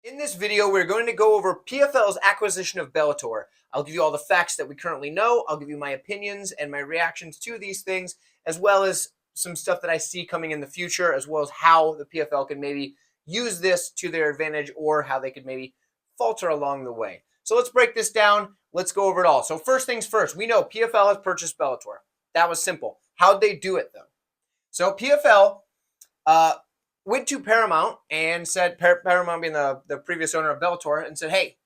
In this video, we're going to go over PFL's acquisition of Bellator. I'll give you all the facts that we currently know. I'll give you my opinions and my reactions to these things, as well as some stuff that I see coming in the future, as well as how the PFL can maybe use this to their advantage or how they could maybe falter along the way. So let's break this down. Let's go over it all. So first things first, we know PFL has purchased Bellator. That was simple. How'd they do it, though? So PFL uh, went to Paramount and said, Paramount being the previous owner of Bellator, and said, hey,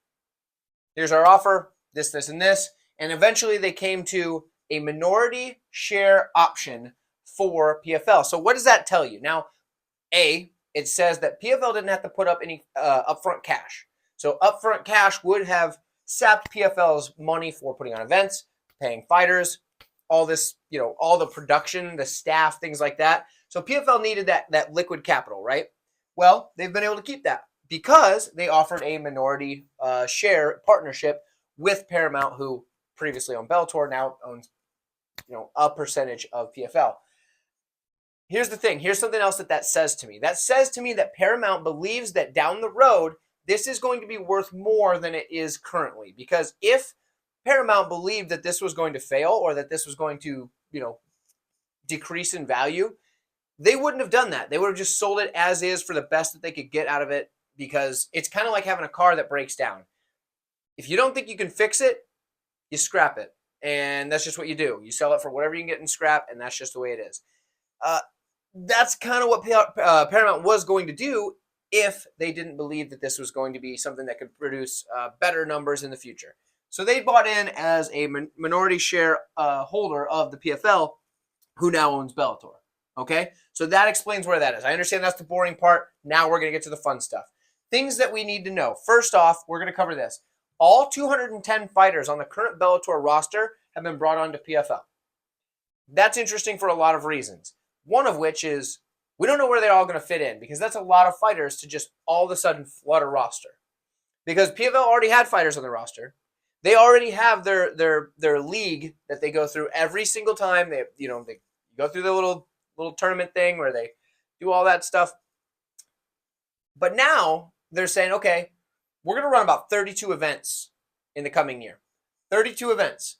here's our offer, this, and this. And eventually they came to a minority share option for PFL. So what does that tell you? Now, it says that PFL didn't have to put up any upfront cash. So upfront cash would have sapped PFL's money for putting on events, paying fighters, all this, all the production, the staff, things like that. So PFL needed that liquid capital, right? Well, they've been able to keep that because they offered a minority share partnership with Paramount, who previously owned Bellator, now owns a percentage of PFL. Here's the thing. Here's something else that says to me. That says to me that Paramount believes that down the road, this is going to be worth more than it is currently. Because if Paramount believed that this was going to fail or that this was going to, decrease in value, they wouldn't have done that. They would have just sold it as is for the best that they could get out of it, because it's kind of like having a car that breaks down. If you don't think you can fix it, you scrap it. And that's just what you do. You sell it for whatever you can get in scrap, and that's just the way it is. That's kind of what Paramount was going to do if they didn't believe that this was going to be something that could produce better numbers in the future. So they bought in as a minority share holder of the PFL, who now owns Bellator. Okay, so that explains where that is. I understand that's the boring part. Now we're going to get to the fun stuff. Things that we need to know. First off, we're going to cover this. All 210 fighters on the current Bellator roster have been brought on to PFL. That's interesting for a lot of reasons. One of which is we don't know where they're all going to fit in, because that's a lot of fighters to just all of a sudden flood a roster. Because PFL already had fighters on the roster. They already have their league that they go through every single time. They go through the little tournament thing where they do all that stuff. But now they're saying, okay, we're going to run about 32 events in the coming year. 32 events.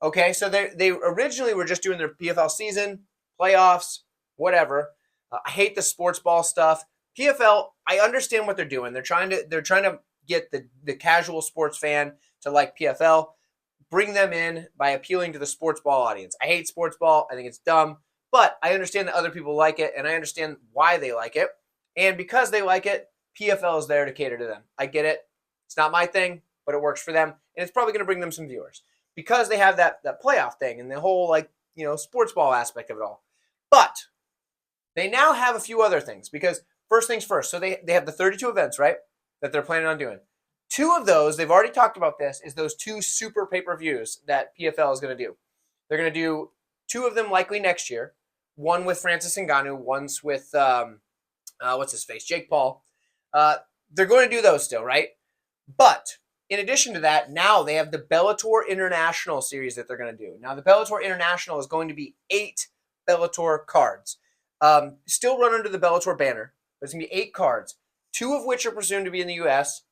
Okay, so they originally were just doing their PFL season, playoffs, whatever. I hate the sports ball stuff. PFL, I understand what they're doing. They're trying to get the casual sports fan to like PFL, bring them in by appealing to the sports ball audience. I hate sports ball. I think it's dumb, but I understand that other people like it, and I understand why they like it. And because they like it, PFL is there to cater to them. I get it. It's not my thing, but it works for them, and it's probably going to bring them some viewers because they have that playoff thing and the whole sports ball aspect of it all. But they now have a few other things, because first things first. So they have the 32 events, right, that they're planning on doing. Two of those, they've already talked about this, is those two super pay-per-views that PFL is going to do. They're going to do two of them likely next year. One with Francis Ngannou, one's with, what's his face, Jake Paul. They're going to do those still, right? But in addition to that, now they have the Bellator International series that they're going to do. Now, the Bellator International is going to be 8 Bellator cards. Still run under the Bellator banner, but it's going to be 8 cards, 2 of which are presumed to be in the U.S.,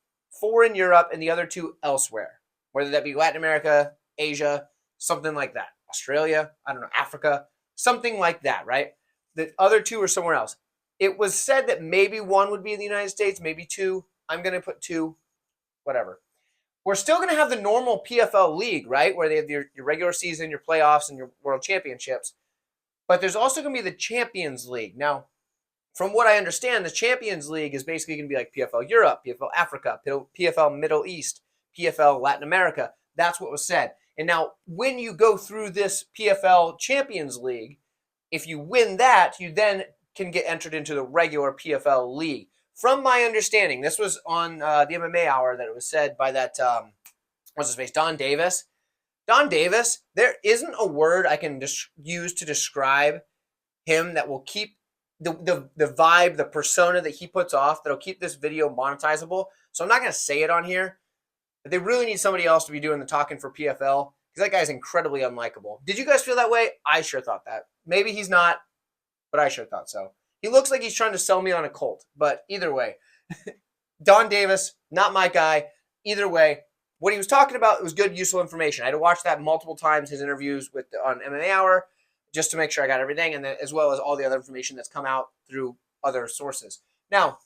4 in Europe, and the other 2 elsewhere, whether that be Latin America, Asia, something like that. Australia, I don't know, Africa, something like that, right? The other 2 are somewhere else. It was said that maybe 1 would be in the United States, maybe 2. I'm going to put 2, whatever. We're still going to have the normal PFL league, right, where they have your regular season, your playoffs, and your world championships. But there's also going to be the Champions League. Now, from what I understand, the Champions League is basically going to be like PFL Europe, PFL Africa, PFL Middle East, PFL Latin America. That's what was said. And now, when you go through this PFL Champions League, if you win that, you then can get entered into the regular PFL league. From my understanding, this was on the MMA Hour that it was said by that, what's his face, Don Davis. Don Davis, there isn't a word I can use to describe him that will keep the vibe, the persona that he puts off, that'll keep this video monetizable. So I'm not going to say it on here. But they really need somebody else to be doing the talking for PFL, because that guy's incredibly unlikable. Did you guys feel that way? I sure thought that. Maybe he's not, but I sure thought so. He looks like he's trying to sell me on a cult, but either way. Don Davis, not my guy. Either way, what he was talking about was good, useful information. I had to watch that multiple times, his interviews on MMA Hour, just to make sure I got everything, and then, as well as all the other information that's come out through other sources. Now,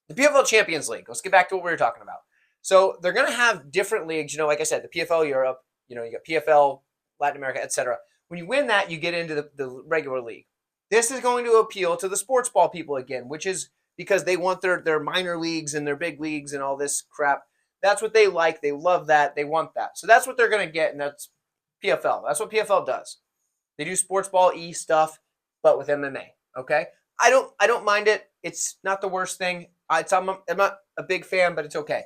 the PFL Champions League. Let's get back to what we were talking about. So they're going to have different leagues. Like I said, the PFL Europe, you got PFL Latin America, etc. When you win that, you get into the regular league. This is going to appeal to the sports ball people again, which is because they want their minor leagues and their big leagues and all this crap. That's what they like. They love that. They want that. So that's what they're going to get, and that's PFL. That's what PFL does. They do sports ball-y stuff, but with MMA. Okay, I don't mind it. It's not the worst thing. I'm not a big fan, but it's okay.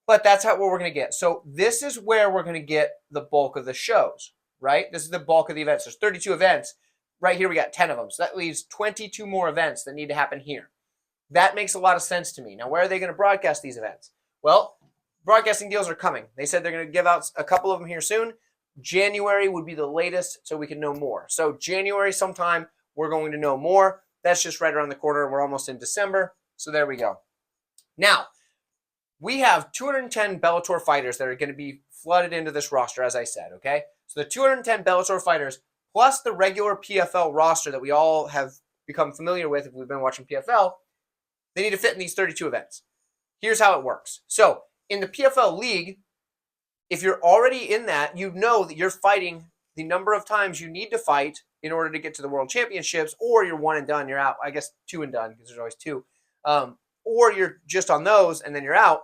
But that's what we're going to get. So this is where we're going to get the bulk of the shows, right? This is the bulk of the events. There's 32 events. Right here we got 10 of them. So that leaves 22 more events that need to happen here. That makes a lot of sense to me. Now, where are they going to broadcast these events? Well, broadcasting deals are coming. They said they're going to give out a couple of them here soon. January would be the latest, so we can know more. So January sometime, we're going to know more. That's just right around the corner. We're almost in December. So there we go. Now, we have 210 Bellator fighters that are going to be flooded into this roster, as I said, okay? So the 210 Bellator fighters, plus the regular PFL roster that we all have become familiar with if we've been watching PFL, they need to fit in these 32 events. Here's how it works. So in the PFL league, if you're already in that, you know that you're fighting the number of times you need to fight in order to get to the world championships, or you're one and done, you're out. I guess two and done, because there's always two. Or you're just on those and then you're out.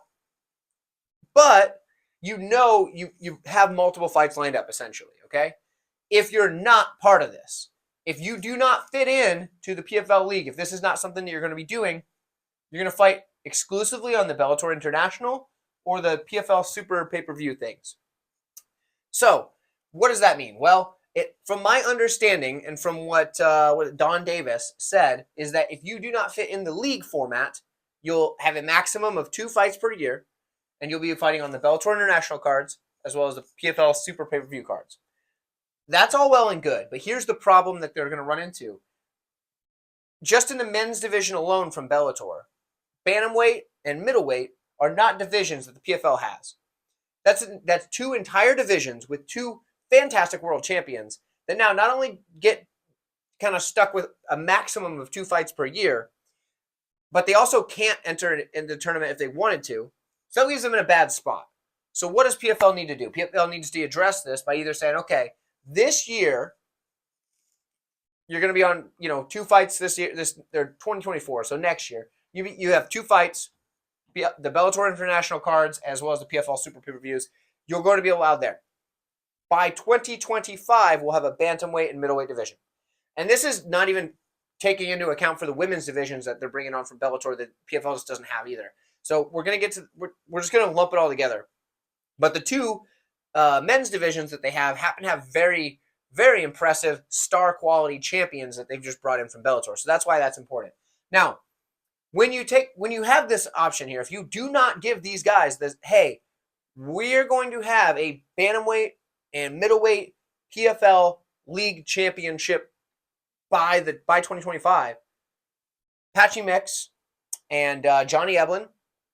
But you have multiple fights lined up, essentially, okay? If you're not part of this, if you do not fit in to the PFL league, if this is not something that you're going to be doing, you're going to fight exclusively on the Bellator International or the PFL Super pay-per-view things. So what does that mean? Well, from my understanding and from what Don Davis said, is that if you do not fit in the league format, you'll have a maximum of 2 fights per year, and you'll be fighting on the Bellator International cards as well as the PFL Super pay-per-view cards. That's all well and good, but here's the problem that they're going to run into. Just in the men's division alone from Bellator, bantamweight and middleweight are not divisions that the PFL has. That's 2 entire divisions with 2 fantastic world champions that now not only get kind of stuck with a maximum of 2 fights per year, but they also can't enter in the tournament if they wanted to. So that leaves them in a bad spot. So what does PFL need to do? PFL needs to address this by either saying, okay, this year you're going to be on 2 fights this year. They're 2024, so next year you have 2 fights, the Bellator International cards as well as the PFL Super pay-per-views. You're going to be allowed there. By 2025, we'll have a bantamweight and middleweight division. And this is not even taking into account for the women's divisions that they're bringing on from Bellator that PFL just doesn't have either. So we're just going to lump it all together. But the 2 men's divisions that they happen to have very, very impressive star quality champions that they've just brought in from Bellator. So that's why that's important. Now, when you have this option here, if you do not give these guys this, hey, we're going to have a bantamweight and middleweight PFL league championship by 2025, Patchy Mix and Johnny Eblin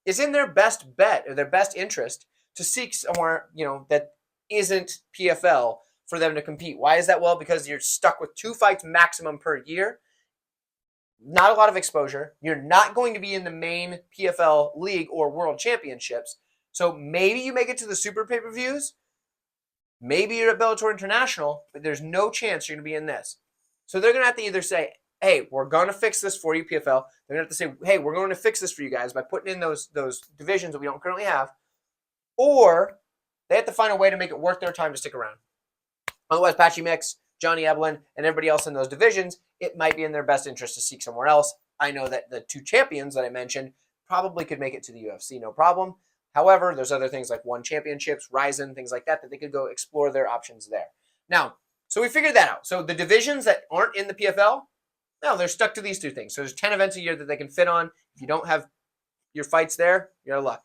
is in their best bet or their best interest to seek somewhere that isn't PFL for them to compete. Why is that? Well, because you're stuck with 2 fights maximum per year. Not a lot of exposure. You're not going to be in the main PFL league or world championships. So maybe you make it to the super pay-per-views. Maybe you're at Bellator International, but there's no chance you're going to be in this. So they're going to have to either say, hey, we're going to fix this for you, PFL. They're going to have to say, hey, we're going to fix this for you guys by putting in those divisions that we don't currently have. Or they have to find a way to make it worth their time to stick around. Otherwise, Patchy Mix, Johnny Eblin, and everybody else in those divisions, it might be in their best interest to seek somewhere else. I know that the 2 champions that I mentioned probably could make it to the UFC, no problem. However, there's other things like One Championships, Ryzen, things like that they could go explore their options there. Now, so we figured that out. So the divisions that aren't in the PFL, no, they're stuck to these 2 things. So there's 10 events a year that they can fit on. If you don't have your fights there, you're out of luck.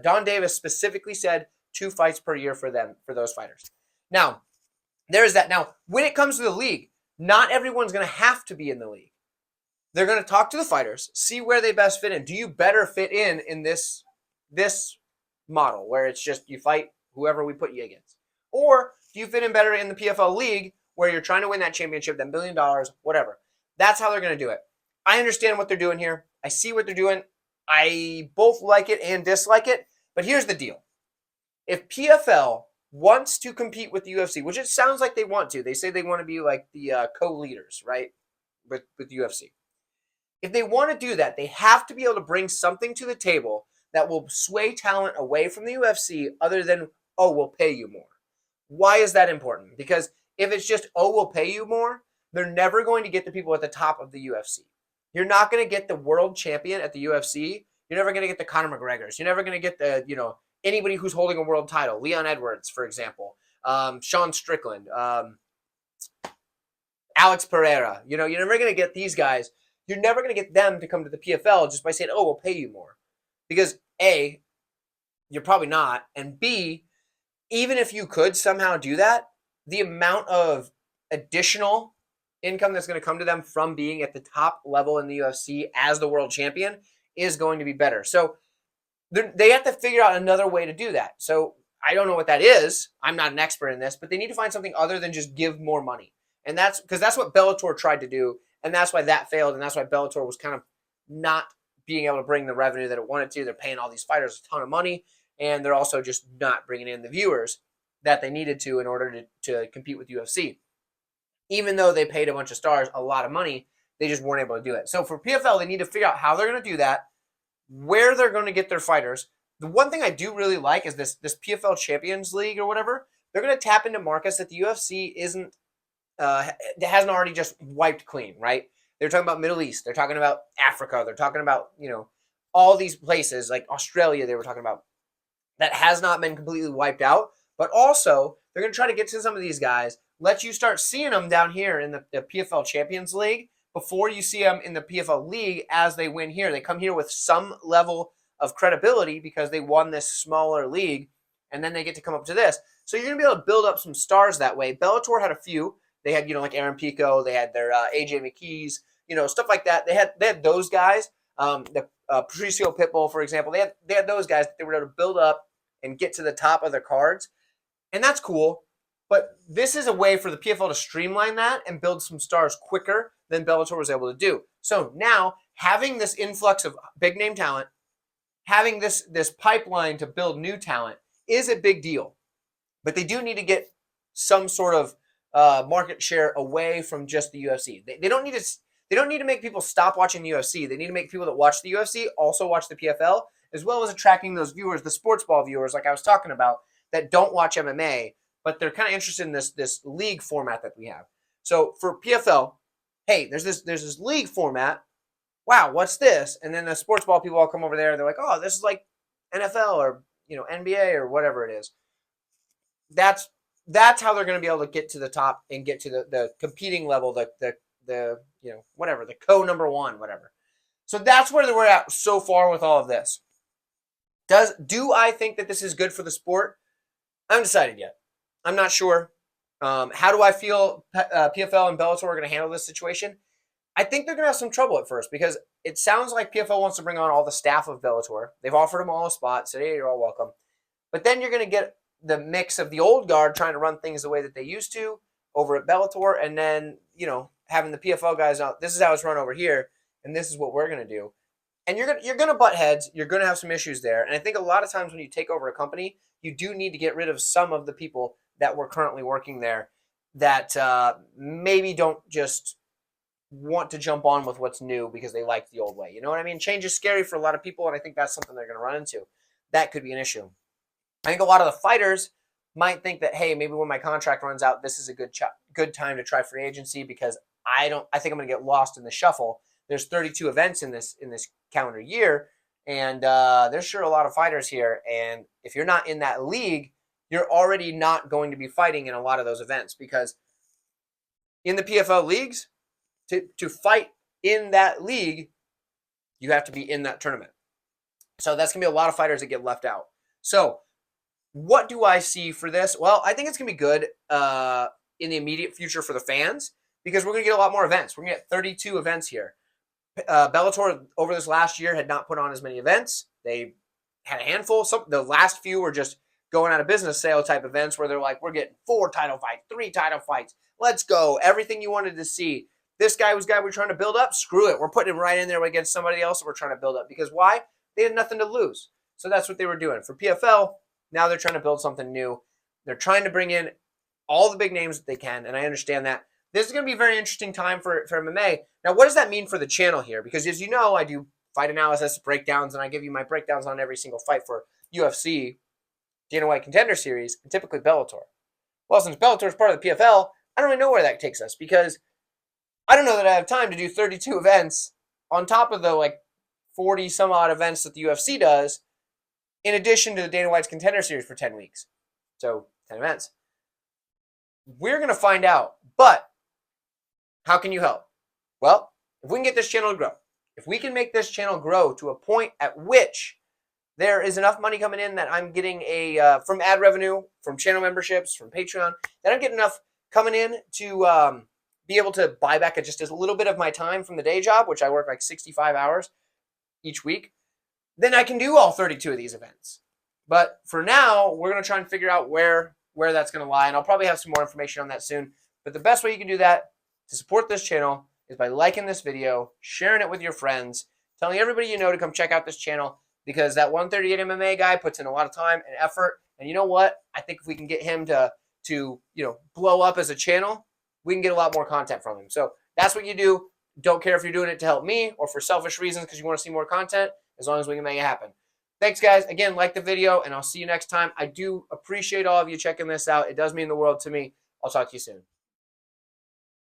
Don Davis specifically said 2 fights per year for those fighters. Now, there's that. Now, when it comes to the league, not everyone's going to have to be in the league. they're going to talk to the fighters, see where they best fit in. Do you better fit in this model where it's just you fight whoever we put you against? Or do you fit in better in the PFL league where you're trying to win that championship, that $1 billion, whatever? That's how they're going to do it. I understand what they're doing here. I see what they're doing. I both like it and dislike it. But here's the deal. If PFL wants to compete with the UFC, which it sounds like they want to, they say they want to be like the co-leaders, right, with the UFC. If they want to do that, they have to be able to bring something to the table that will sway talent away from the UFC other than, oh, we'll pay you more. Why is that important? Because if it's just, oh, we'll pay you more, they're never going to get the people at the top of the UFC. You're not going to get the world champion at the UFC. You're never going to get the Conor McGregors. You're never going to get the, anybody who's holding a world title. Leon Edwards, for example. Sean Strickland. Alex Pereira. You're never going to get these guys. You're never going to get them to come to the PFL just by saying, oh, we'll pay you more. Because A, you're probably not. And B, even if you could somehow do that, the amount of additional income that's going to come to them from being at the top level in the UFC as the world champion is going to be better. So they have to figure out another way to do that. So I don't know what that is. I'm not an expert in this, but they need to find something other than just give more money. And that's because that's what Bellator tried to do. And that's why that failed. And that's why Bellator was kind of not being able to bring the revenue that it wanted to. They're paying all these fighters a ton of money. And they're also just not bringing in the viewers that they needed to in order to compete with UFC. Even though they paid a bunch of stars a lot of money, they just weren't able to do it. So for PFL, they need to figure out how they're going to do that, where they're going to get their fighters. The one thing I do really like is this PFL Champions League or whatever. They're going to tap into markets that the UFC hasn't already just wiped clean, right? They're talking about Middle East. They're talking about Africa. They're talking about, all these places like Australia they were talking about that has not been completely wiped out. But also, they're going to try to get to some of these guys, let you start seeing them down here in the PFL Champions League before you see them in the PFL League as they win here. They come here with some level of credibility because they won this smaller league, and then they get to come up to this. So you're going to be able to build up some stars that way. Bellator had a few. They had, like Aaron Pico. They had their AJ McKees, stuff like that. They had those guys. Patricio Pitbull, for example. They had those guys that they were able to build up and get to the top of their cards. And that's cool. But this is a way for the PFL to streamline that and build some stars quicker than Bellator was able to do. So now, having this influx of big-name talent, having this pipeline to build new talent is a big deal. But they do need to get some sort of market share away from just the UFC. They don't need to make people stop watching the UFC. They need to make people that watch the UFC also watch the PFL, as well as attracting those viewers, the sports ball viewers, like I was talking about, that don't watch MMA, but they're kind of interested in this league format that we have. So for PFL, hey, there's this league format. Wow, what's this? And then the sports ball people all come over there. They're like, oh, this is like NFL or NBA or whatever it is. That's how they're going to be able to get to the top and get to the competing level, the whatever, the number one, whatever. So that's where we're at so far with all of this. Do I think that this is good for the sport? I haven't decided yet. I'm not sure. How do I feel PFL and Bellator are going to handle this situation? I think they're going to have some trouble at first because it sounds like PFL wants to bring on all the staff of Bellator. They've offered them all a spot, so hey, you're all welcome. But then you're going to get the mix of the old guard trying to run things the way that they used to over at Bellator, and then, having the PFL guys out, this is how it's run over here, and this is what we're going to do. And you're going to butt heads. You're going to have some issues there. And I think a lot of times when you take over a company, you do need to get rid of some of the people that were currently working there that maybe don't just want to jump on with what's new because they like the old way. You know what I mean? Change is scary for a lot of people, and I think that's something they're going to run into. That could be an issue. I think a lot of the fighters might think that, hey, maybe when my contract runs out, this is a good time to try free agency because I think I'm going to get lost in the shuffle. There's 32 events in this calendar year, and there's sure a lot of fighters here. And if you're not in that league, you're already not going to be fighting in a lot of those events because in the PFL leagues, to fight in that league, you have to be in that tournament. So that's going to be a lot of fighters that get left out. So what do I see for this? Well, I think it's going to be good in the immediate future for the fans because we're going to get a lot more events. We're going to get 32 events here. Bellator over this last year had not put on as many events. They had a handful. The last few were just going out of business sale type events where they're like, we're getting 4 title fights, 3 title fights. Let's go. Everything you wanted to see. This guy was guy we're trying to build up. Screw it. We're putting him right in there against somebody else that we're trying to build up. Because why? They had nothing to lose. So that's what they were doing. For PFL, now they're trying to build something new. They're trying to bring in all the big names that they can, and I understand that. This is going to be a very interesting time for MMA. Now, what does that mean for the channel here? Because as you know, I do fight analysis, breakdowns, and I give you my breakdowns on every single fight for UFC, Dana White Contender Series, and typically Bellator. Well, since Bellator is part of the PFL, I don't really know where that takes us because I don't know that I have time to do 32 events on top of the like 40 some odd events that the UFC does, in addition to the Dana White's Contender Series for 10 weeks. So 10 events. We're going to find out, but how can you help? Well, if we can get this channel to grow, if we can make this channel grow to a point at which there is enough money coming in that I'm getting from ad revenue, from channel memberships, from Patreon, that I'm getting enough coming in to be able to buy back just a little bit of my time from the day job, which I work like 65 hours each week, then I can do all 32 of these events. But for now, we're going to try and figure out where that's going to lie, and I'll probably have some more information on that soon. But the best way you can do that to support this channel is by liking this video, sharing it with your friends, telling everybody you know to come check out this channel, because that 138 MMA guy puts in a lot of time and effort. And you know what? I think if we can get him to blow up as a channel, we can get a lot more content from him. So that's what you do. Don't care if you're doing it to help me or for selfish reasons because you want to see more content, as long as we can make it happen. Thanks, guys. Again, like the video, and I'll see you next time. I do appreciate all of you checking this out. It does mean the world to me. I'll talk to you soon.